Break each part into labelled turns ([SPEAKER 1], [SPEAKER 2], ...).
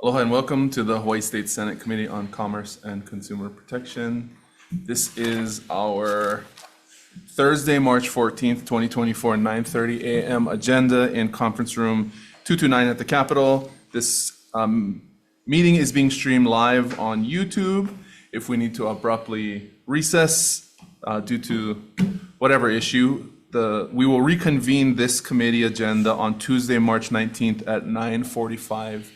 [SPEAKER 1] Aloha and welcome to the Hawaii State Senate Committee on Commerce and Consumer Protection. This is our Thursday, March 14th, 2024, 9:30 a.m. agenda in conference room 229 at the Capitol. This meeting is being streamed live on YouTube. If we need to abruptly recess due to whatever issue, we will reconvene this committee agenda on Tuesday, March 19th at 9:45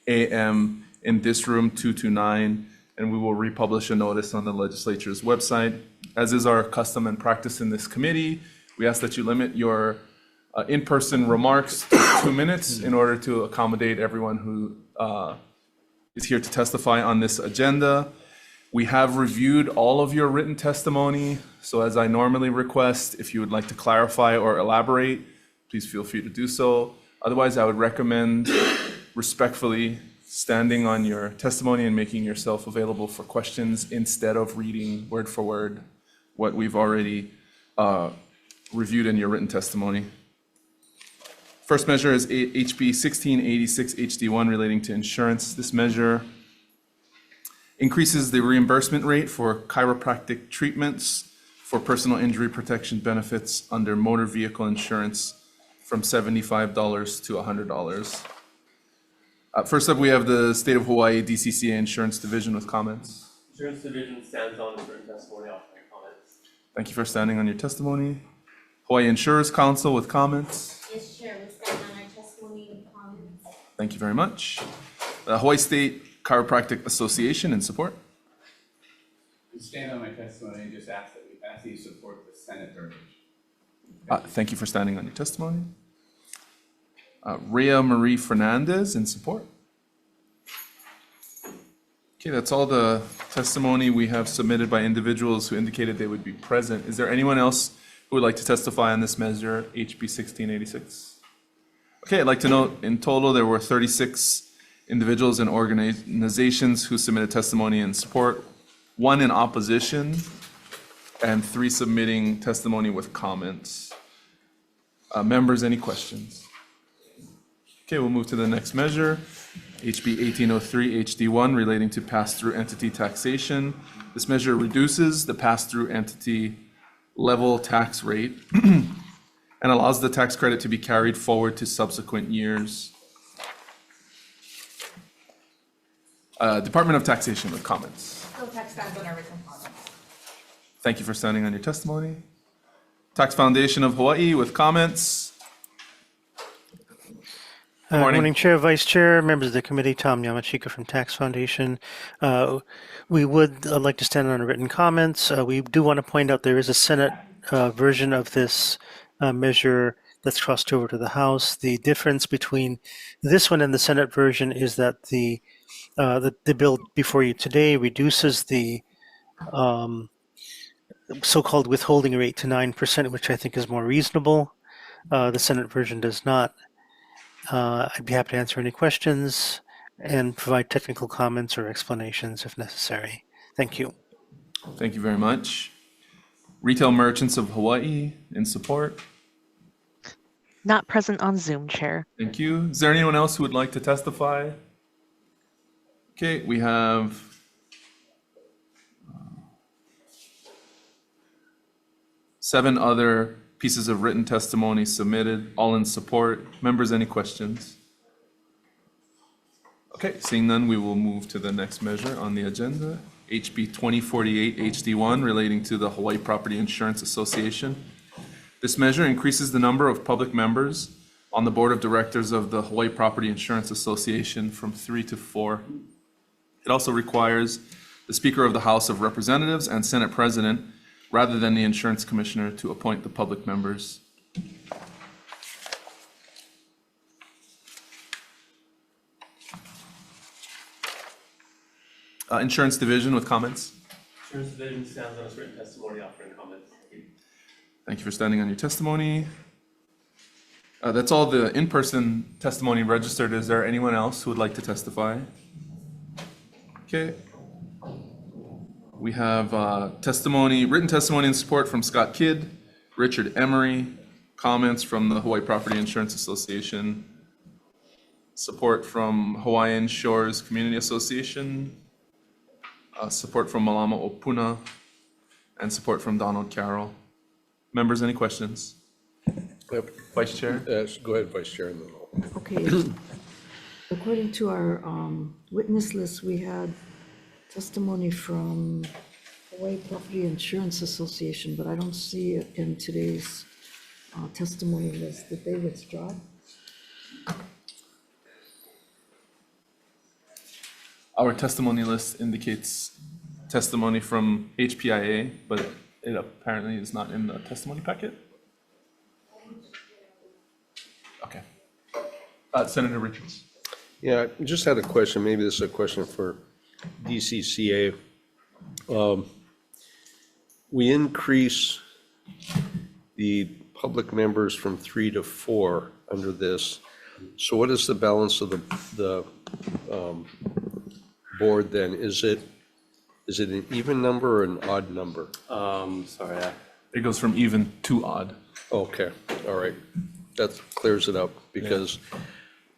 [SPEAKER 1] a.m. in this room 229, and we will republish a notice on the legislature's website. As is our custom and practice in this committee, we ask that you limit your in-person remarks to 2 minutes in order to accommodate everyone who is here to testify on this agenda. We have reviewed all of your written testimony, so as I normally request, if you would like to clarify or elaborate, please feel free to do so. Otherwise, I would recommend respectfully standing on your testimony and making yourself available for questions instead of reading word for word what we've already reviewed in your written testimony. First measure is HB 1686 HD1 relating to insurance. This measure increases the reimbursement rate for chiropractic treatments for personal injury protection benefits under motor vehicle insurance from $75 to $100. First up, we have the State of Hawaii DCCA Insurance Division with comments.
[SPEAKER 2] Insurance Division stands on its written testimony offering comments.
[SPEAKER 1] Thank you for standing on your testimony. Hawaii Insurers Council with comments.
[SPEAKER 3] Yes, Chair, we stand on our testimony and comments.
[SPEAKER 1] Thank you very much. The Hawaii State Chiropractic Association in support.
[SPEAKER 4] I stand on my testimony and just ask that you support the Senate version.
[SPEAKER 1] Thank you for standing on your testimony. Rhea Marie Fernandez in support. Okay, that's all the testimony we have submitted by individuals who indicated they would be present. Is there anyone else who would like to testify on this measure, HB 1686? Okay, I'd like to note in total there were 36 individuals and organizations who submitted testimony in support, 1 in opposition, and 3 submitting testimony with comments. Members, any questions? Okay, we'll move to the next measure, HB 1803 HD1 relating to pass-through entity taxation. This measure reduces the pass-through entity level tax rate and allows the tax credit to be carried forward to subsequent years. Department of Taxation with comments.
[SPEAKER 5] Tax stands on our written comments.
[SPEAKER 1] Thank you for standing on your testimony. Tax Foundation of Hawaii with comments.
[SPEAKER 6] Good morning, Chair, Vice Chair, members of the committee. Tom Yamachika from Tax Foundation. We would like to stand on written comments. We do want to point out there is a Senate version of this measure that's crossed over to the House. The difference between this one and the Senate version is that the bill before you today reduces the so-called withholding rate to 9%, which I think is more reasonable. The Senate version does not. I'd be happy to answer any questions and provide technical comments or explanations if necessary. Thank you.
[SPEAKER 1] Thank you very much. Retail Merchants of Hawaii in support.
[SPEAKER 7] Not present on Zoom, Chair.
[SPEAKER 1] Thank you. Is there anyone else who would like to testify? Okay, we have seven other pieces of written testimony submitted, all in support. Members, any questions? Okay, seeing none, we will move to the next measure on the agenda, HB 2048 HD1 relating to the Hawaii Property Insurance Association. This measure increases the number of public members on the board of directors of the Hawaii Property Insurance Association from 3 to 4. It also requires the Speaker of the House of Representatives and Senate President rather than the insurance commissioner to appoint the public members. Insurance Division with comments.
[SPEAKER 2] Insurance Division stands on its written testimony offering comments.
[SPEAKER 1] Thank you for standing on your testimony. That's all the in-person testimony registered. Is there anyone else who would like to testify? Okay. We have written testimony in support from Scott Kidd, Richard Emery, comments from the Hawaii Property Insurance Association, support from Hawaiian Shores Community Association, support from Malama Opuna, and support from Donald Carroll. Members, any questions? Vice Chair?
[SPEAKER 5] Go ahead, Vice Chair, and then I'll.
[SPEAKER 8] Okay, according to our witness list, we had testimony from Hawaii Property Insurance Association, but I don't see it in today's testimony list. Did they withdraw?
[SPEAKER 1] Our testimony list indicates testimony from HPIA, but it apparently is not in the testimony packet. Okay. Senator Richards.
[SPEAKER 5] Yeah, I just had a question. Maybe this is a question for DCCA. We increase the public members from 3 to 4 under this. So what is the balance of the board then? Is it an even number or an odd number?
[SPEAKER 2] Sorry,
[SPEAKER 1] It goes from even to odd.
[SPEAKER 5] Okay, all right. That clears it up, because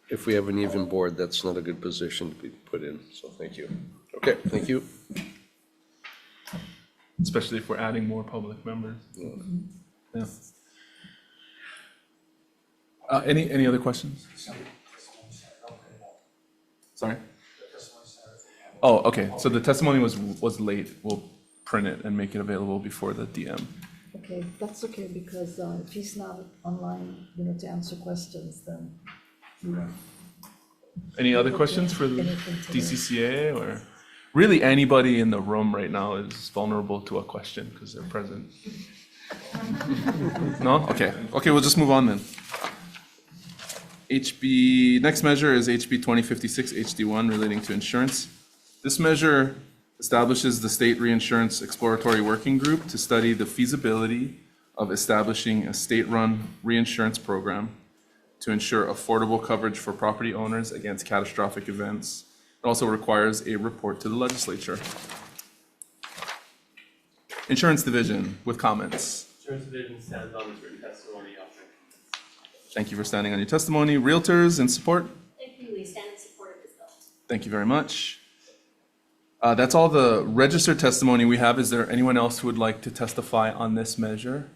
[SPEAKER 5] if we have an even board, that's not a good position to be put in. So thank you. Okay, thank you.
[SPEAKER 1] Especially if we're adding more public members. Yeah. Any other questions? Sorry? Oh, okay. So the testimony was late. We'll print it and make it available before the DM.
[SPEAKER 8] Okay, that's okay, because if he's not online, to answer questions, then,
[SPEAKER 1] Any other questions for the
[SPEAKER 8] Anything today?
[SPEAKER 1] DCCA, or really anybody in the room right now is vulnerable to a question because they're present? No? Okay. Okay, we'll just move on then. Next measure is HB 2056 HD1 relating to insurance. This measure establishes the State Reinsurance Exploratory Working Group to study the feasibility of establishing a state-run reinsurance program to ensure affordable coverage for property owners against catastrophic events. It also requires a report to the legislature. Insurance Division with comments.
[SPEAKER 2] Insurance Division stands on its written testimony offering comments.
[SPEAKER 1] Thank you for standing on your testimony. Realtors in support.
[SPEAKER 3] Thank you, we stand in support of this bill.
[SPEAKER 1] Thank you very much. That's all the registered testimony we have. Is there anyone else who would like to testify on this measure?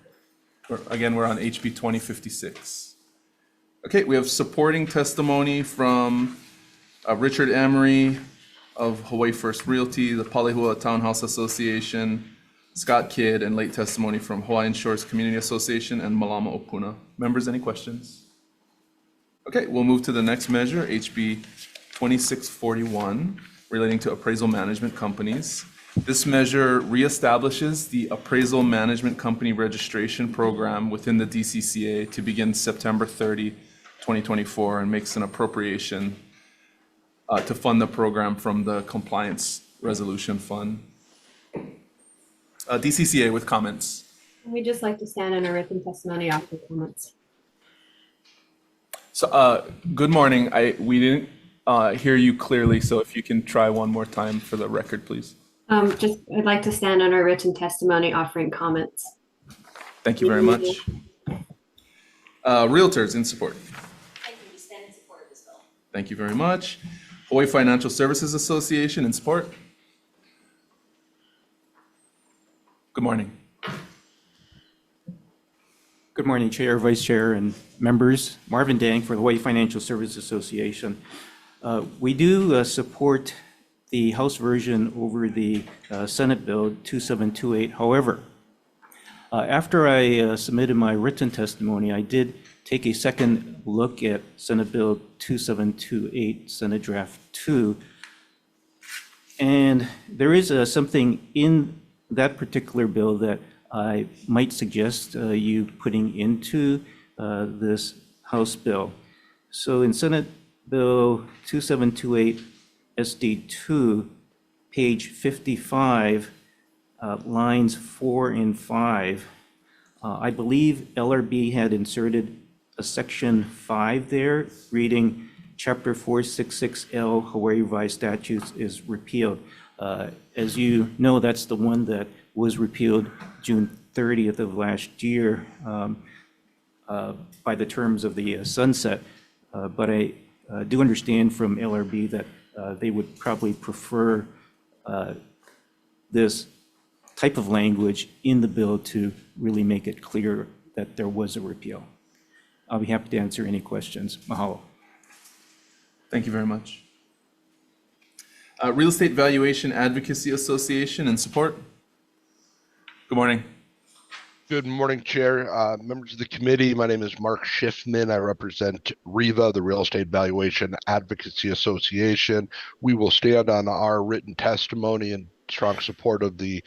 [SPEAKER 1] Again, we're on HB 2056. Okay, we have supporting testimony from Richard Emery of Hawaii First Realty, the Palihua Townhouse Association, Scott Kidd, and late testimony from Hawaiian Shores Community Association and Malama Opuna. Members, any questions? Okay, we'll move to the next measure, HB 2641, relating to appraisal management companies. This measure reestablishes the appraisal management company registration program within the DCCA to begin September 30, 2024, and makes an appropriation to fund the program from the Compliance Resolution Fund. DCCA with comments.
[SPEAKER 9] We'd just like to stand on a written testimony after comments.
[SPEAKER 1] So, good morning. We didn't hear you clearly, so if you can try one more time for the record, please.
[SPEAKER 9] I'd like to stand on our written testimony offering comments.
[SPEAKER 1] Thank you very much. Realtors in support.
[SPEAKER 3] Thank you, we stand in support of this bill.
[SPEAKER 1] Thank you very much. Hawaii Financial Services Association in support. Good morning.
[SPEAKER 10] Good morning, Chair, Vice Chair, and members. Marvin Dang for the Hawaii Financial Services Association. We do support the House version over the Senate Bill 2728. However, after I submitted my written testimony, I did take a second look at Senate Bill 2728, Senate Draft 2, and there is something in that particular bill that I might suggest you putting into this House bill. So in Senate Bill 2728 SD2, page 55, lines 4 and 5, I believe LRB had inserted a section 5 there, reading Chapter 466L Hawaii Revised Statutes is repealed. As you know, that's the one that was repealed June 30th of last year by the terms of the sunset. But I do understand from LRB that they would probably prefer this type of language in the bill to really make it clear that there was a repeal. I'll be happy to answer any questions. Mahalo.
[SPEAKER 1] Thank you very much. Real Estate Valuation Advocacy Association in support. Good morning.
[SPEAKER 11] Good morning, Chair. Members of the committee, my name is Mark Schiffman. I represent REVA, the Real Estate Valuation Advocacy Association. We will stand on our written testimony in strong support of the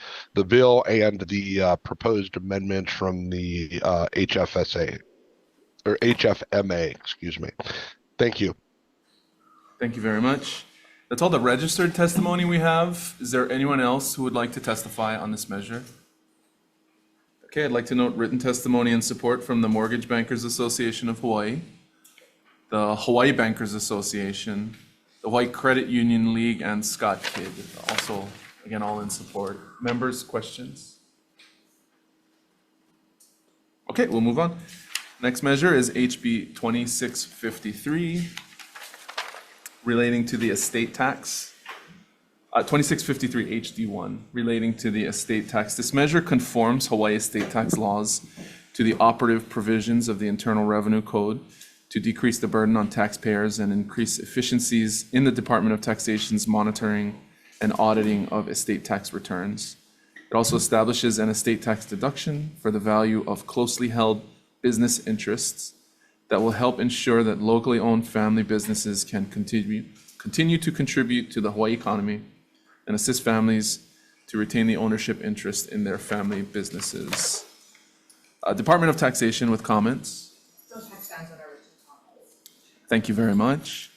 [SPEAKER 11] bill and the proposed amendments from the HFSA, or HFMA, excuse me. Thank you.
[SPEAKER 1] Thank you very much. That's all the registered testimony we have. Is there anyone else who would like to testify on this measure? Okay, I'd like to note written testimony and support from the Mortgage Bankers Association of Hawaii, the Hawaii Bankers Association, the Hawaii Credit Union League, and Scott Kidd, also, again, all in support. Members, questions? Okay, we'll move on. Next measure is HB 2653, relating to the estate tax. 2653 HD1, relating to the estate tax. This measure conforms Hawaii estate tax laws to the operative provisions of the Internal Revenue Code to decrease the burden on taxpayers and increase efficiencies in the Department of Taxation's monitoring and auditing of estate tax returns. It also establishes an estate tax deduction for the value of closely held business interests that will help ensure that locally owned family businesses can continue to contribute to the Hawaii economy and assist families to retain the ownership interest in their family businesses. Department of Taxation with comments. Thank you very much.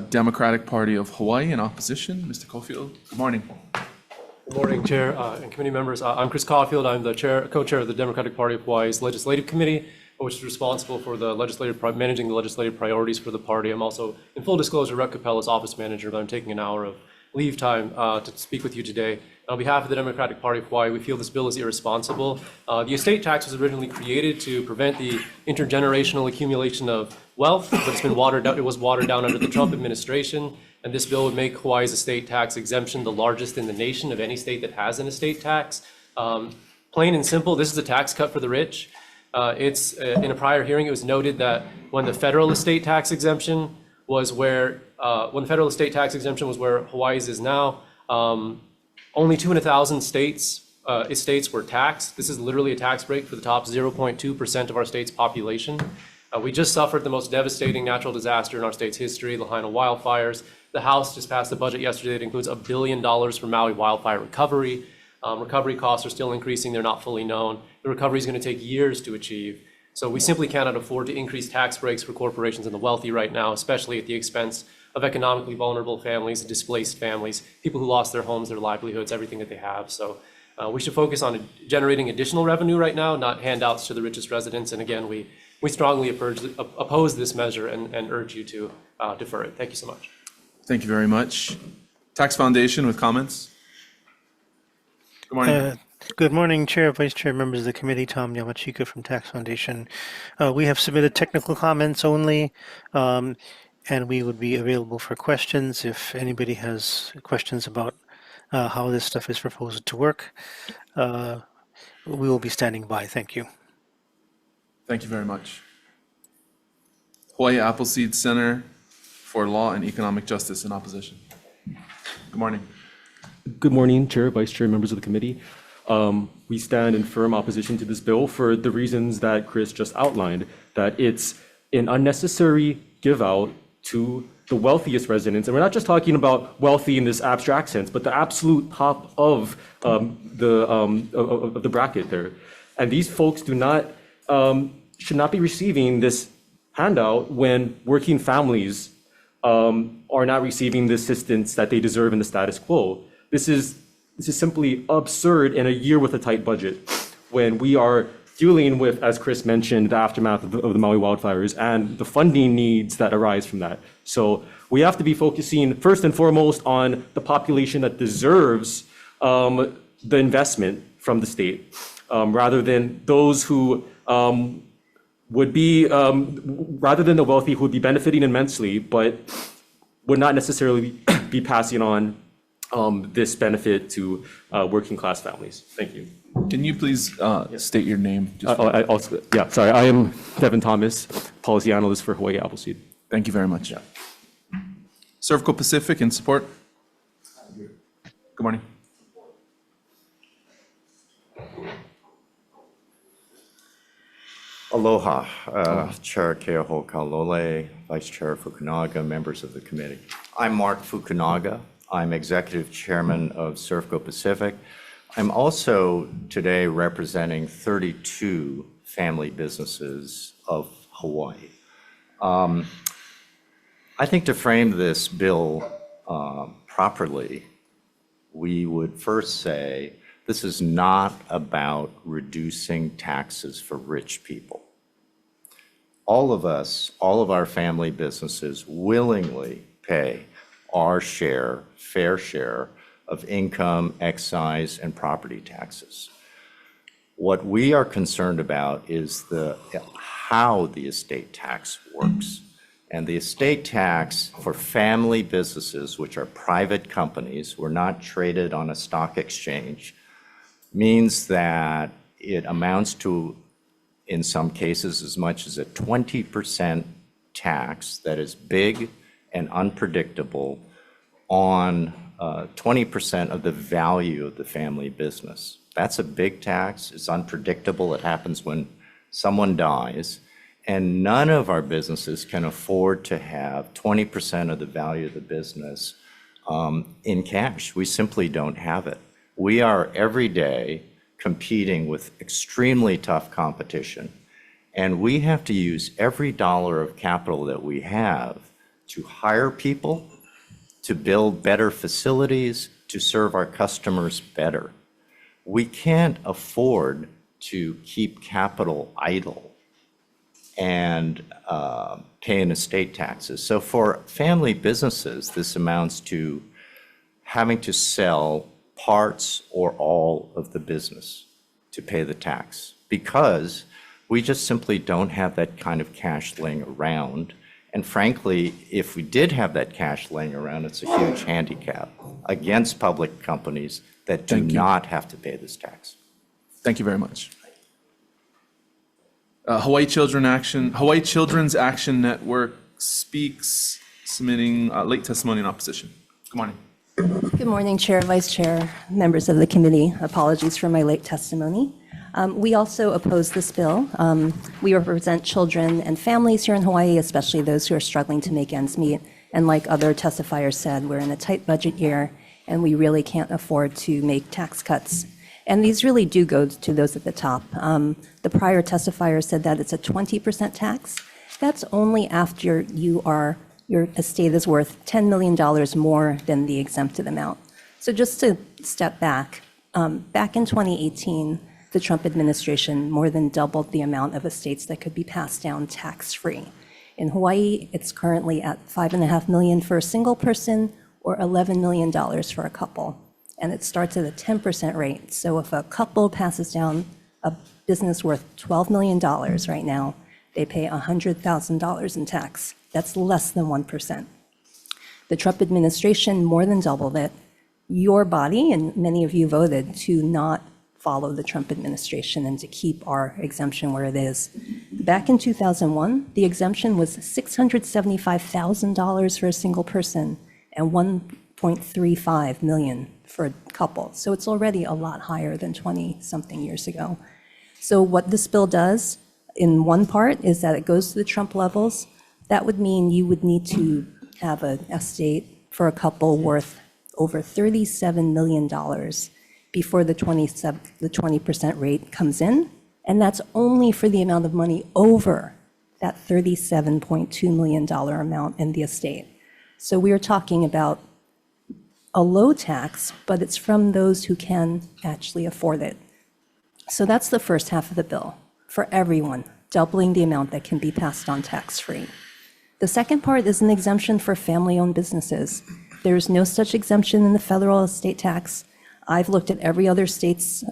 [SPEAKER 1] Democratic Party of Hawaii in opposition. Mr. Caulfield, good morning.
[SPEAKER 2] Good morning, Chair and committee members. I'm Chris Caulfield. I'm the co-chair of the Democratic Party of Hawaii's Legislative Committee, which is responsible for the managing the legislative priorities for the party. I'm also, in full disclosure, Rep. Capella's office manager, but I'm taking an hour of leave time to speak with you today. On behalf of the Democratic Party of Hawaii, we feel this bill is irresponsible. The estate tax was originally created to prevent the intergenerational accumulation of wealth, but it's been watered down. It was watered down under the Trump administration, and this bill would make Hawaii's estate tax exemption the largest in the nation of any state that has an estate tax. Plain and simple, this is a tax cut for the rich. It's in a prior hearing, it was noted that when the federal estate tax exemption was where Hawaii's is now, only 2 in 1,000 estates were taxed. This is literally a tax break for the top 0.2% of our state's population. We just suffered the most devastating natural disaster in our state's history, the Lahaina wildfires. The House just passed a budget yesterday that includes $1 billion for Maui wildfire recovery. Recovery costs are still increasing. They're not fully known. The recovery is going to take years to achieve. So we simply cannot afford to increase tax breaks for corporations and the wealthy right now, especially at the expense of economically vulnerable families, displaced families, people who lost their homes, their livelihoods, everything that they have. So we should focus on generating additional revenue right now, not handouts to the richest residents. And again, we strongly oppose this measure and urge you to defer it. Thank you so much.
[SPEAKER 1] Thank you very much. Tax Foundation with comments. Good morning.
[SPEAKER 6] Good morning, Chair, Vice Chair, members of the committee. Tom Yamachika from Tax Foundation. We have submitted technical comments only, and we would be available for questions if anybody has questions about how this stuff is proposed to work. We will be standing by. Thank you.
[SPEAKER 1] Thank you very much. Hawaii Appleseed Center for Law and Economic Justice in opposition. Good morning.
[SPEAKER 12] Good morning, Chair, Vice Chair, members of the committee. We stand in firm opposition to this bill for the reasons that Chris just outlined, that it's an unnecessary give out to the wealthiest residents. And we're not just talking about wealthy in this abstract sense, but the absolute top of the bracket there. And these folks should not be receiving this handout when working families are not receiving the assistance that they deserve in the status quo. This is simply absurd in a year with a tight budget, when we are dealing with, as Chris mentioned, the aftermath of the Maui wildfires and the funding needs that arise from that. So we have to be focusing first and foremost on the population that deserves the investment from the state, rather than those who would be, rather than the wealthy who would be benefiting immensely, but would not necessarily be passing on this benefit to working class families. Thank you.
[SPEAKER 1] Can you please state your name?
[SPEAKER 12] Sorry, I am Devin Thomas, policy analyst for Hawaii Appleseed.
[SPEAKER 1] Thank you very much. Servco Pacific in support. Good morning.
[SPEAKER 13] Aloha, Chair Keoho Kaulole, Vice Chair Fukunaga, members of the committee. I'm Mark Fukunaga. I'm Executive Chairman of Servco Pacific. I'm also today representing 32 family businesses of Hawaii. I think to frame this bill properly, we would first say this is not about reducing taxes for rich people. All of us, all of our family businesses willingly pay our share, fair share of income, excise, and property taxes. What we are concerned about is how the estate tax works. And the estate tax for family businesses, which are private companies, were not traded on a stock exchange, means that it amounts to, in some cases, as much as a 20% tax that is big and unpredictable on 20% of the value of the family business. That's a big tax. It's unpredictable. It happens when someone dies. And none of our businesses can afford to have 20% of the value of the business in cash. We simply don't have it. We are every day competing with extremely tough competition. And we have to use every dollar of capital that we have to hire people, to build better facilities, to serve our customers better. We can't afford to keep capital idle and paying estate taxes. So for family businesses, this amounts to having to sell parts or all of the business to pay the tax, because we just simply don't have that kind of cash laying around. And frankly, if we did have that cash laying around, it's a huge handicap against public companies that do not have to pay this tax.
[SPEAKER 1] Thank you very much. Hawaii Children's Action Network speaks, submitting late testimony in opposition. Good morning.
[SPEAKER 14] Good morning, Chair, Vice Chair, members of the committee. Apologies for my late testimony. We also oppose this bill. We represent children and families here in Hawaii, especially those who are struggling to make ends meet. And like other testifiers said, we're in a tight budget year, and we really can't afford to make tax cuts. And these really do go to those at the top. The prior testifier said that it's a 20% tax. That's only after your estate is worth $10 million more than the exempted amount. So just to step back, back in 2018, the Trump administration more than doubled the amount of estates that could be passed down tax-free. In Hawaii, it's currently at $5.5 million for a single person or $11 million for a couple. And it starts at a 10% rate. So if a couple passes down a business worth $12 million right now, they pay $100,000 in tax. That's less than 1%. The Trump administration more than doubled it. Your body, and many of you voted to not follow the Trump administration and to keep our exemption where it is. Back in 2001, the exemption was $675,000 for a single person and $1.35 million for a couple. So it's already a lot higher than 20-something years ago. So what this bill does, in one part, is that it goes to the Trump levels. That would mean you would need to have an estate for a couple worth over $37 million before the 20% rate comes in. And that's only for the amount of money over that $37.2 million amount in the estate. So we are talking about a low tax, but it's from those who can actually afford it. So that's the first half of the bill for everyone, doubling the amount that can be passed on tax-free. The second part is an exemption for family-owned businesses. There is no such exemption in the federal estate tax. I've looked at every other state's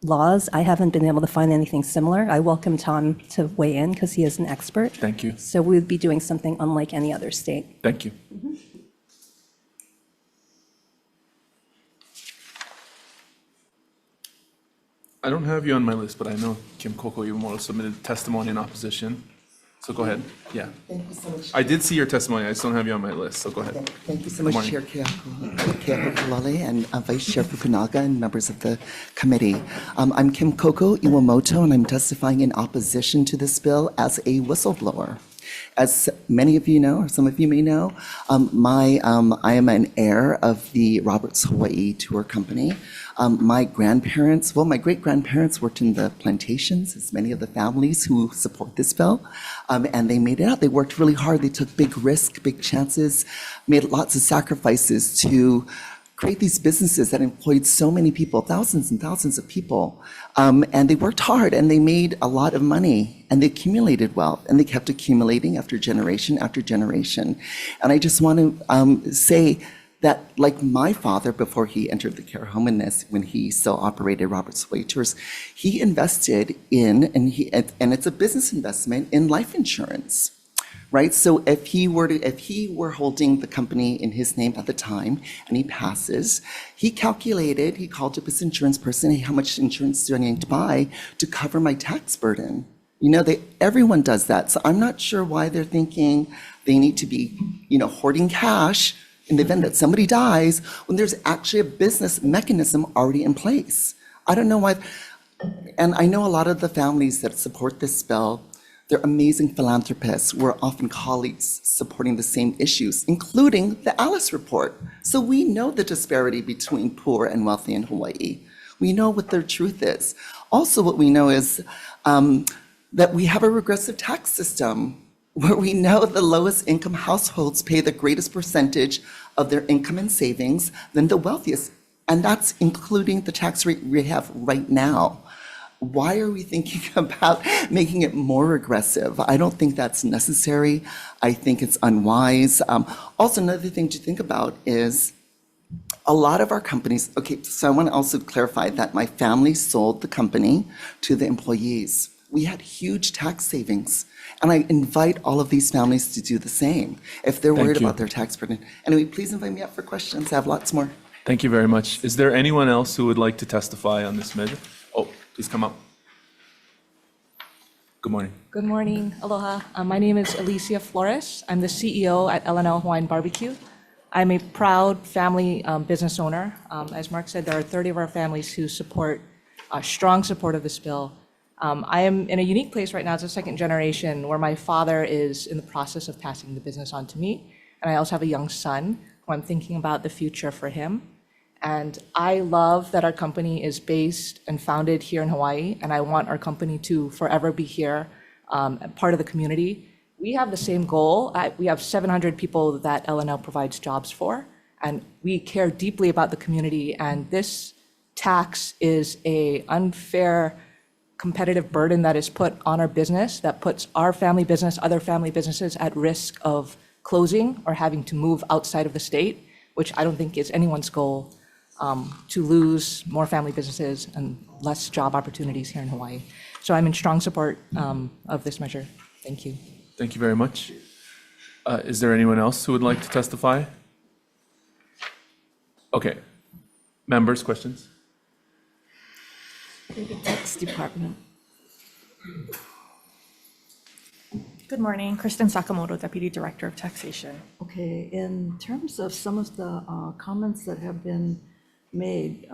[SPEAKER 14] laws. I haven't been able to find anything similar. I welcome Tom to weigh in because he is an expert.
[SPEAKER 1] Thank you.
[SPEAKER 14] So we would be doing something unlike any other state.
[SPEAKER 1] Thank you. I don't have you on my list, but I know Kim Coco Iwamoto submitted testimony in opposition. So go ahead. Yeah.
[SPEAKER 15] Thank you so much.
[SPEAKER 1] I did see your testimony. I just don't have you on my list, so go ahead.
[SPEAKER 15] Thank you so
[SPEAKER 1] Good
[SPEAKER 15] much,
[SPEAKER 1] morning.
[SPEAKER 15] Chair Keakulale and Vice Chair Fukunaga and members of the committee. I'm Kim Coco Iwamoto, and I'm testifying in opposition to this bill as a whistleblower. As many of you know, or some of you may know, I am an heir of the Roberts Hawai'i Tour Company. My great-grandparents worked in the plantations, as many of the families who support this bill, and they made it out. They worked really hard. They took big risks, big chances, made lots of sacrifices to create these businesses that employed so many people, thousands and thousands of people. And they worked hard, and they made a lot of money, and they accumulated wealth, and they kept accumulating after generation after generation. And I just want to say that, like my father, before he entered the care home and when he still operated Robert's Hawai'i Tours, he invested in, and it's a business investment, in life insurance. Right, so if he were holding the company in his name at the time and he passes, he called up his insurance person, hey, how much insurance do I need to buy to cover my tax burden? You know, everyone does that. So I'm not sure why they're thinking they need to be, hoarding cash in the event that somebody dies when there's actually a business mechanism already in place. I don't know why, and I know a lot of the families that support this bill, they're amazing philanthropists. We're often colleagues supporting the same issues, including the Alice Report. So we know the disparity between poor and wealthy in Hawaii. We know what their truth is. Also, what we know is that we have a regressive tax system where we know the lowest income households pay the greatest percentage of their income and savings than the wealthiest. And that's including the tax rate we have right now. Why are we thinking about making it more regressive? I don't think that's necessary. I think it's unwise. Also, another thing to think about is a lot of our companies, okay, so I want to also clarify that my family sold the company to the employees. We had huge tax savings, and I invite all of these families to do the same if they're worried about their tax burden. Anyway, please invite me up for questions. I have lots more.
[SPEAKER 1] Thank you very much. Is there anyone else who would like to testify on this measure? Oh, please come up. Good morning.
[SPEAKER 16] Good morning. Aloha. My name is Alicia Flores. I'm the CEO at L&L Hawaiian Barbecue. I'm a proud family business owner. As Mark said, there are 30 of our families who support, strong support of this bill. I am in a unique place right now as a second generation where my father is in the process of passing the business on to me. And I also have a young son who I'm thinking about the future for him. And I love that our company is based and founded here in Hawaii, and I want our company to forever be here, part of the community. We have the same goal. We have 700 people that L&L provides jobs for, and we care deeply about the community, and this tax is an unfair competitive burden that is put on our business, that puts our family business, other family businesses at risk of closing or having to move outside of the state, which I don't think is anyone's goal. To lose more family businesses and less job opportunities here in Hawaii. So I'm in strong support of this measure. Thank you.
[SPEAKER 1] Thank you very much. Is there anyone else who would like to testify? Okay. Members, questions?
[SPEAKER 8] The tax department.
[SPEAKER 17] Good morning, Kristen Sakamoto, Deputy Director of Taxation.
[SPEAKER 8] Okay, in terms of some of the comments that have been made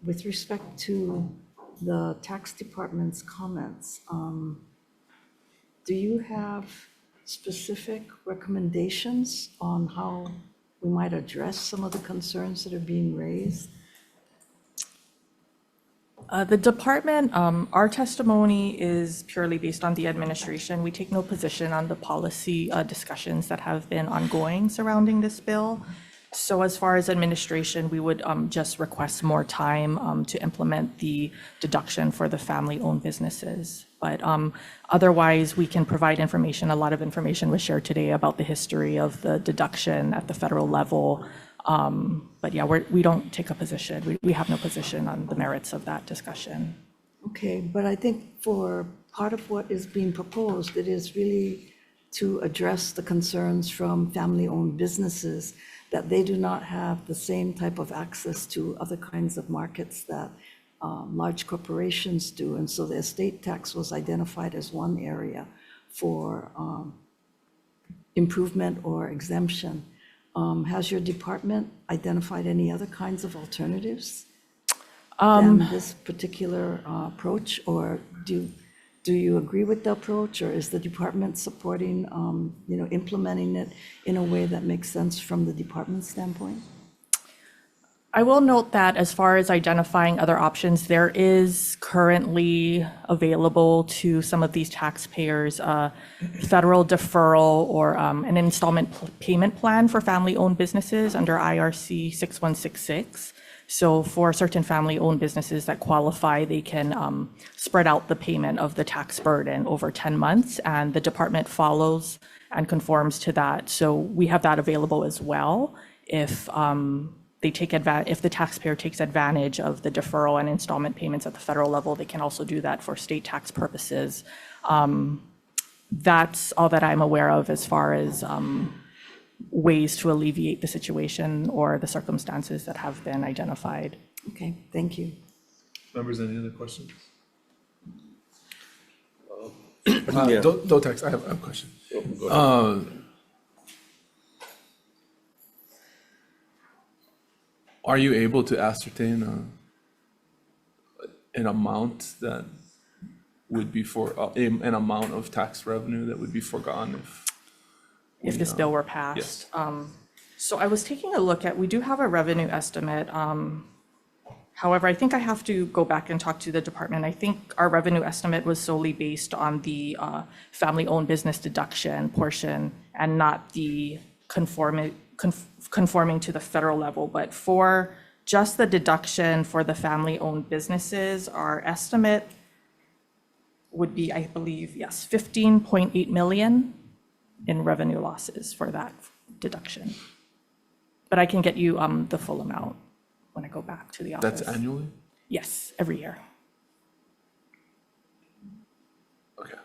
[SPEAKER 8] with respect to the tax department's comments, do you have specific recommendations on how we might address some of the concerns that are being raised?
[SPEAKER 17] The department, our testimony is purely based on the administration. We take no position on the policy discussions that have been ongoing surrounding this bill. So as far as administration, we would just request more time to implement the deduction for the family-owned businesses. But otherwise, we can provide information. A lot of information was shared today about the history of the deduction at the federal level, But yeah, we don't take a position. We have no position on the merits of that discussion.
[SPEAKER 8] Okay, but I think for part of what is being proposed, it is really to address the concerns from family-owned businesses that they do not have the same type of access to other kinds of markets that large corporations do. And so the estate tax was identified as one area for improvement or exemption. Has your department identified any other kinds of alternatives than this particular approach? Or do you agree with the approach, or is the department supporting, implementing it in a way that makes sense from the department's standpoint?
[SPEAKER 17] I will note that as far as identifying other options, there is currently available to some of these taxpayers federal deferral or an installment payment plan for family-owned businesses under IRC 6166. So for certain family-owned businesses that qualify, they can spread out the payment of the tax burden over 10 months, and the department follows and conforms to that. So we have that available as well if if the taxpayer takes advantage of the deferral and installment payments at the federal level. They can also do that for state tax purposes. That's all that I'm aware of as far as ways to alleviate the situation or the circumstances that have been identified.
[SPEAKER 8] Okay, thank you.
[SPEAKER 1] Members, any other questions?
[SPEAKER 5] Yeah.
[SPEAKER 1] Don't text, I have a question.
[SPEAKER 5] Go ahead.
[SPEAKER 1] Are you able to ascertain an amount that would be an amount of tax revenue that would be foregone
[SPEAKER 17] if this bill were passed?
[SPEAKER 1] Yes.
[SPEAKER 17] So I was taking a look at, we do have a revenue estimate. However, I think I have to go back and talk to the department. I think our revenue estimate was solely based on the family-owned business deduction portion and not the conforming to the federal level. But for just the deduction for the family-owned businesses, our estimate would be, I believe, yes, 15.8 million in revenue losses for that deduction. But I can get you the full amount when I go back to the office.
[SPEAKER 1] That's annually?
[SPEAKER 17] Yes, every year.
[SPEAKER 1] Okay.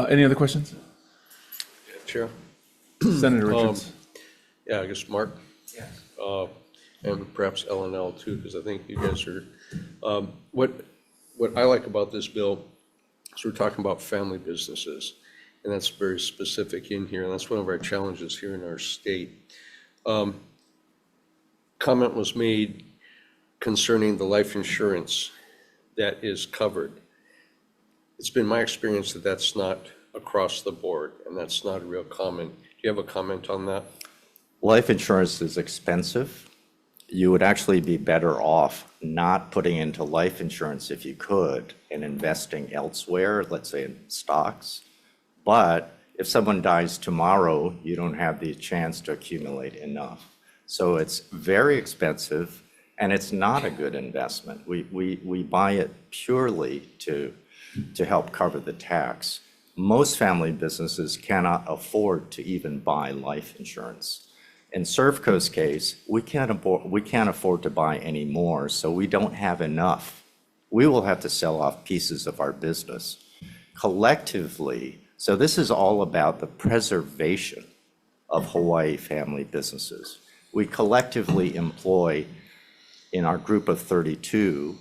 [SPEAKER 1] Any other questions?
[SPEAKER 5] Chair?
[SPEAKER 1] Senator Richards.
[SPEAKER 5] Yeah, I guess Mark?
[SPEAKER 4] Yes.
[SPEAKER 5] And perhaps L&L too, because I think you guys are, what I like about this bill is we're talking about family businesses, and that's very specific in here, and that's one of our challenges here in our state. Comment was made concerning the life insurance that is covered. It's been my experience that that's not across the board, and that's not a real comment. Do you have a comment on that?
[SPEAKER 13] Life insurance is expensive. You would actually be better off not putting into life insurance if you could and investing elsewhere, let's say in stocks. But if someone dies tomorrow, you don't have the chance to accumulate enough. So it's very expensive, and it's not a good investment. We buy it purely to help cover the tax. Most family businesses cannot afford to even buy life insurance. In Servco's case, we can't afford to buy any more, so we don't have enough. We will have to sell off pieces of our business. Collectively, so this is all about the preservation of Hawaii family businesses. We collectively employ, in our group of 32,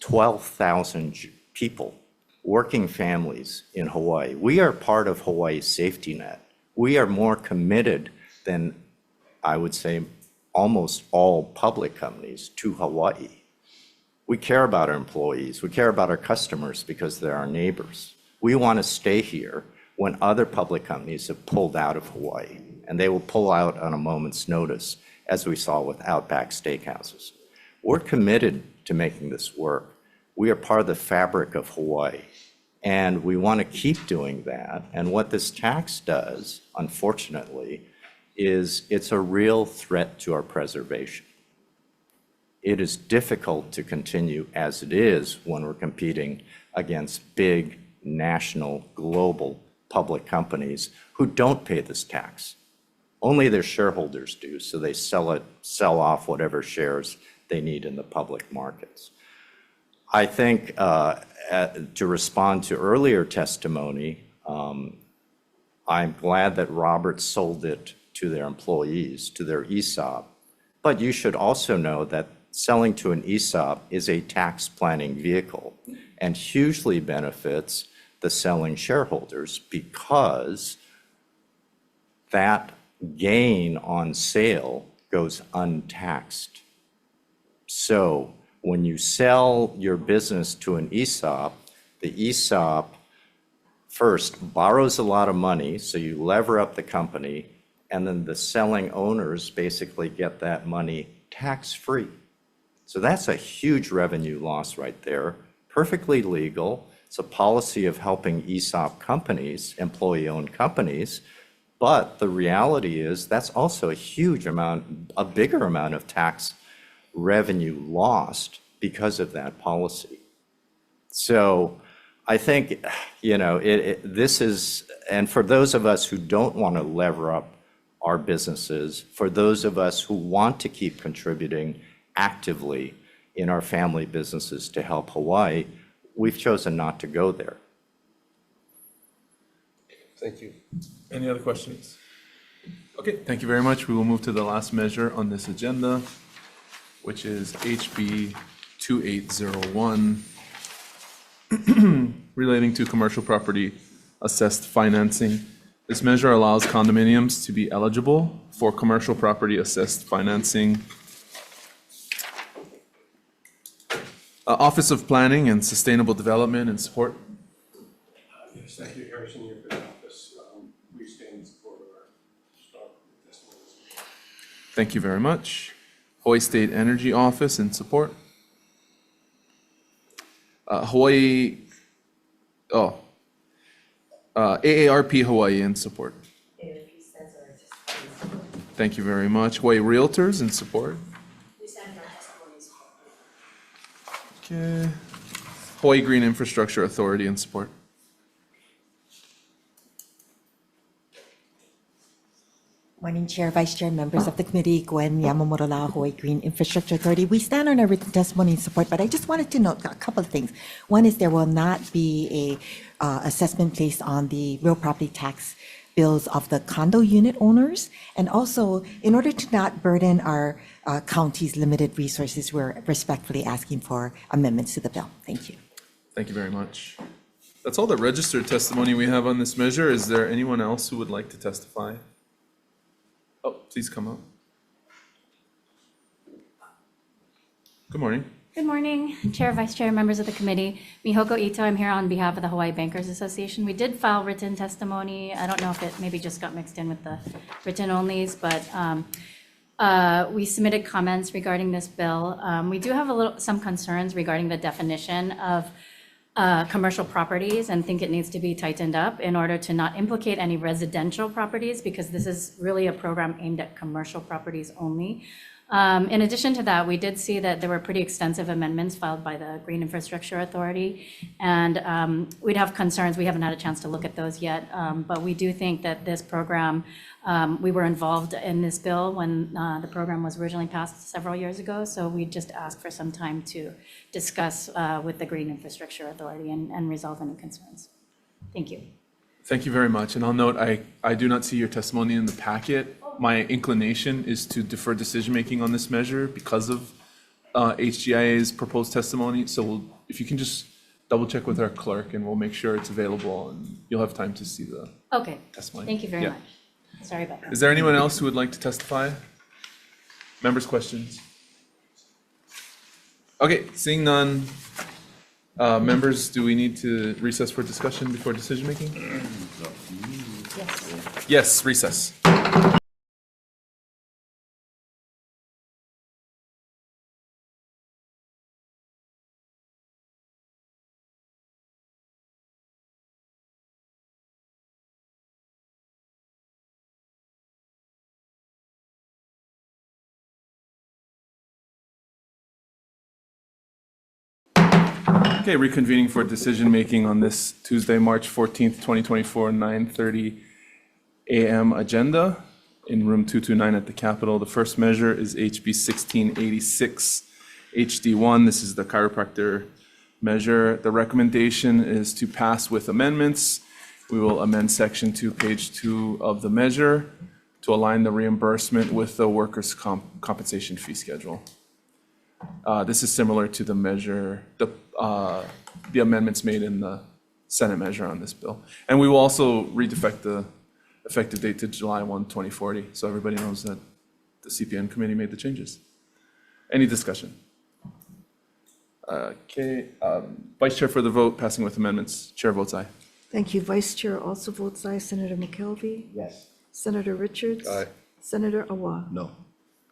[SPEAKER 13] 12,000 people, working families in Hawaii. We are part of Hawaii's safety net. We are more committed than, I would say, almost all public companies to Hawaii. We care about our employees. We care about our customers because they're our neighbors. We want to stay here when other public companies have pulled out of Hawaii, and they will pull out on a moment's notice, as we saw with Outback Steakhouses. We're committed to making this work. We are part of the fabric of Hawaii, and we want to keep doing that. And what this tax does, unfortunately, is it's a real threat to our preservation. It is difficult to continue as it is when we're competing against big, national, global public companies who don't pay this tax. Only their shareholders do, so they sell off whatever shares they need in the public markets. I think to respond to earlier testimony, I'm glad that Robert sold it to their employees, to their ESOP. But you should also know that selling to an ESOP is a tax planning vehicle and hugely benefits the selling shareholders because that gain on sale goes untaxed. So when you sell your business to an ESOP, the ESOP first borrows a lot of money, so you lever up the company, and then the selling owners basically get that money tax-free. So that's a huge revenue loss right there, perfectly legal. It's a policy of helping ESOP companies, employee-owned companies, but the reality is that's also a huge amount, a bigger amount of tax revenue lost because of that policy. So I think, this is, and for those of us who don't want to lever up our businesses, for those of us who want to keep contributing actively in our family businesses to help Hawaii, we've chosen not to go there.
[SPEAKER 5] Thank you.
[SPEAKER 1] Any other questions? Okay, thank you very much. We will move to the last measure on this agenda, which is HB 2801, relating to commercial property assessed financing. This measure allows condominiums to be eligible for commercial property assessed financing. Office of Planning and Sustainable Development and Support.
[SPEAKER 18] Yes, thank you, Harrison, here for the office. We stand in support of our strong testimony.
[SPEAKER 1] Thank you very much. Hawaii State Energy Office in support. AARP Hawaii in support. Thank you very much. Hawaii Realtors in support.
[SPEAKER 3] We stand in our testimonies.
[SPEAKER 1] Okay. Hawaii Green Infrastructure Authority in support.
[SPEAKER 19] Morning, Chair, Vice Chair, members of the committee, Gwen Yamamoto-Lau, Hawaii Green Infrastructure Authority. We stand on our written testimony in support, but I just wanted to note a couple of things. One is there will not be a assessment placed on the real property tax bills of the condo unit owners. And also, in order to not burden our county's limited resources, we're respectfully asking for amendments to the bill. Thank you.
[SPEAKER 1] Thank you very much. That's all the registered testimony we have on this measure. Is there anyone else who would like to testify? Oh, please come up. Good morning.
[SPEAKER 20] Good morning, Chair, Vice Chair, members of the committee. Mihoko Ito, I'm here on behalf of the Hawaii Bankers Association. We did file written testimony. I don't know if it maybe just got mixed in with the written onlys, but we submitted comments regarding this bill. We do have some concerns regarding the definition of commercial properties and think it needs to be tightened up in order to not implicate any residential properties, because this is really a program aimed at commercial properties only. In addition to that, we did see that there were pretty extensive amendments filed by the Green Infrastructure Authority, and we'd have concerns. We haven't had a chance to look at those yet, but we do think that this program, we were involved in this bill when the program was originally passed several years ago, so we just asked for some time to discuss with the Green Infrastructure Authority and resolve any concerns. Thank you.
[SPEAKER 1] Thank you very much. And I'll note, I do not see your testimony in the packet. My inclination is to defer decision-making on this measure because of HGIA's proposed testimony. So if you can just double check with our clerk and we'll make sure it's available and you'll have time to see the testimony.
[SPEAKER 20] Thank you very much. Sorry about that.
[SPEAKER 1] Is there anyone else who would like to testify? Members' questions? Okay, seeing none. Members, do we need to recess for discussion before decision-making?
[SPEAKER 20] Yes.
[SPEAKER 1] Yes, recess. Okay, reconvening for decision-making on this Tuesday, March 14th, 2024, 9:30 a.m. agenda. in room 229 at the Capitol. The first measure is HB 1686 HD1. This is the chiropractor measure. The recommendation is to pass with amendments. We will amend section 2, page 2 of the measure to align the reimbursement with the workers' compensation fee schedule. This is similar to the measure, the amendments made in the Senate measure on this bill. And we will also redefect the effective date to July 1, 2040, so everybody knows that the CPN committee made the changes. Any discussion? Okay, Vice Chair for the vote, passing with amendments. Chair votes aye.
[SPEAKER 8] Thank you. Vice Chair also votes aye. Senator McKelvey?
[SPEAKER 4] Yes.
[SPEAKER 8] Senator Richards?
[SPEAKER 5] Aye.
[SPEAKER 8] Senator Awa?
[SPEAKER 11] No.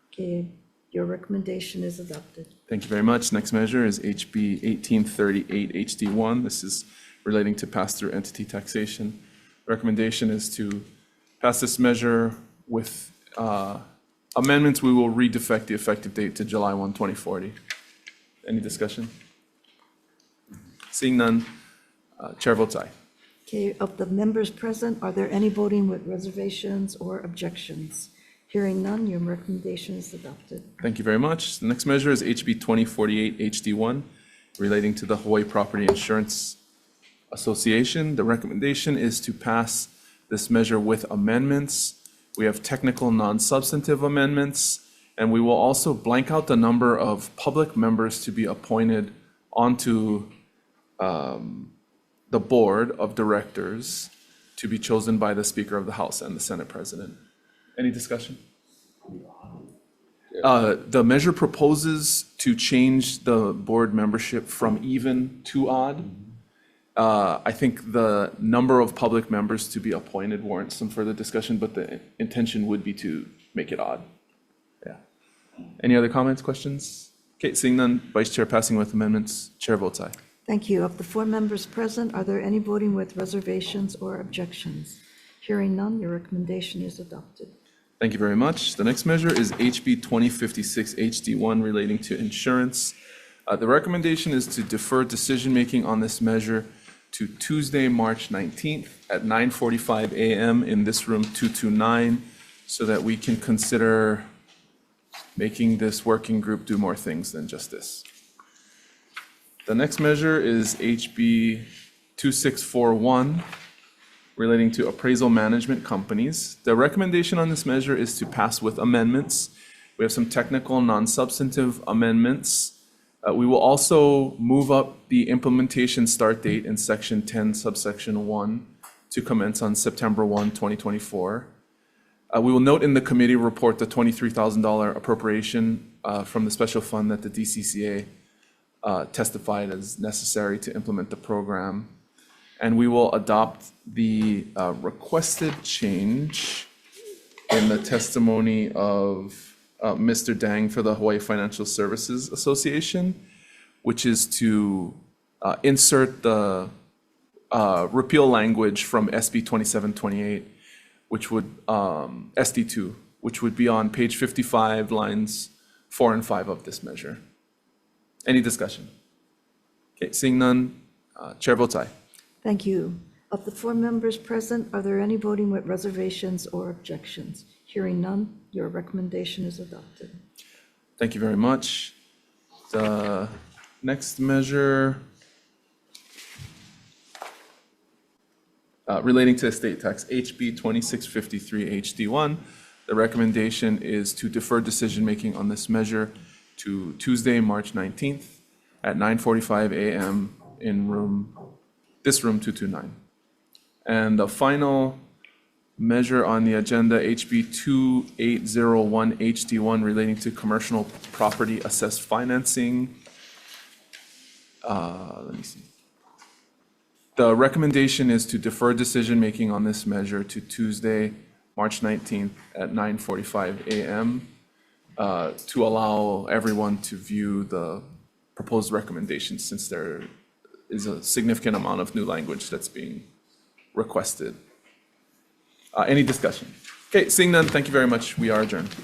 [SPEAKER 8] Okay, your recommendation is adopted.
[SPEAKER 1] Thank you very much. Next measure is HB 1838 HD1. This is relating to pass-through entity taxation. Recommendation is to pass this measure with amendments. We will redefect the effective date to July 1, 2040. Any discussion? Seeing none, Chair votes aye.
[SPEAKER 8] Okay, of the members present, are there any voting with reservations or objections? Hearing none, your recommendation is adopted.
[SPEAKER 1] Thank you very much. The next measure is HB 2048 HD1, relating to the Hawaii Property Insurance Association. The recommendation is to pass this measure with amendments. We have technical, non-substantive amendments, and we will also blank out the number of public members to be appointed onto the board of directors to be chosen by the Speaker of the House and the Senate President. Any discussion? The measure proposes to change the board membership from even to odd. I think the number of public members to be appointed warrants some further discussion, but the intention would be to make it odd. Yeah. Any other comments, questions? Okay, seeing none, Vice Chair passing with amendments. Chair votes aye.
[SPEAKER 8] Thank you. Of the 4 members present, are there any voting with reservations or objections? Hearing none, your recommendation is adopted.
[SPEAKER 1] Thank you very much. The next measure is HB 2056 HD1 relating to insurance. The recommendation is to defer decision-making on this measure to Tuesday, March 19th at 9:45 a.m. in this room 229 so that we can consider making this working group do more things than just this. The next measure is HB 2641 relating to appraisal management companies. The recommendation on this measure is to pass with amendments. We have some technical, non-substantive amendments. We will also move up the implementation start date in section 10, subsection 1 to commence on September 1, 2024. We will note in the committee report the $23,000 appropriation from the special fund that the DCCA testified as necessary to implement the program. And we will adopt the requested change in the testimony of Mr. Dang for the Hawaii Financial Services Association, which is to insert the repeal language from SB 2728, which would, SD2, which would be on page 55, lines 4 and 5 of this measure. Any discussion? Okay, seeing none, Chair votes aye.
[SPEAKER 8] Thank you. Of the 4 members present, are there any voting with reservations or objections? Hearing none, your recommendation is adopted.
[SPEAKER 1] Thank you very much. The next measure relating to estate tax, HB 2653 HD1. The recommendation is to defer decision-making on this measure to Tuesday, March 19th at 9:45 a.m. in this room 229. And the final measure on the agenda, HB 2801 HD1 relating to commercial property assessed financing. Let me see. The recommendation is to defer decision-making on this measure to Tuesday, March 19th at 9:45 a.m. To allow everyone to view the proposed recommendations since there is a significant amount of new language that's being requested. Any discussion? Okay, seeing none, thank you very much. We are adjourned.